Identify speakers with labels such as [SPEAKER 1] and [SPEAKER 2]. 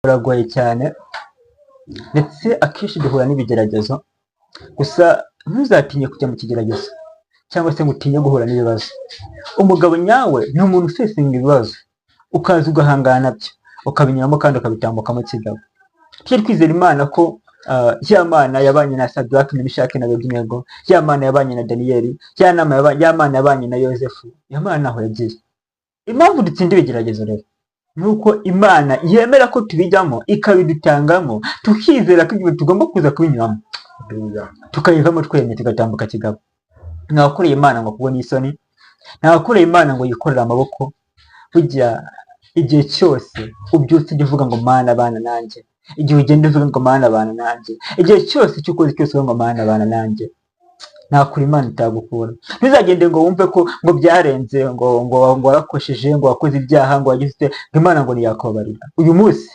[SPEAKER 1] buragoye cyane ndetse akenshi duhura n'ibigeragezo, gusa ntuzatinye kujya mu kigeragezo cyangwa se ngo utinye guhura n'ibibazo. Umugabo nyawe ni umuntu usesinga ibibazo ukaza ugahangana nabyo ukabinyuramo kandi ukabitambukamo kigabo. Tujye twizera Imana ko ya Mana yabanye na Sadraki na Meshaki na Abedenego, ya Mana yabanye na Daniyeli, ya Mana yabanye na Yozefu, ya Mana ntaho yagiye. Impamvu dutsinda ibigeragezo rero nuko Imana yemera ko tubijyamo ikabidutangamo, tukizera ko igihe tugomba kuza kubinyuramo tukayivamo twemye tugatambuka kigabo. Ntawakoreye Imana ngo kubona isoni, ntawakoreye Imana ngo yikorere amaboko. Burya igihe cyose ubyutse ujya uvuga ngo Mana bana nanjye, igihe ugenda uvuga ngo Mana bana nanjye, igihe cyose icyo ukoze cyose uvuga ngo Mana bana nanjye, ntakuri Imana itagukura. Ntuzagende ngo wumve ko ngo byarenze, ngo warakosheje, ngo wakoze ibyaha, ngo wagize ngo Imana ngo ntiyakubabarira. Uyu munsi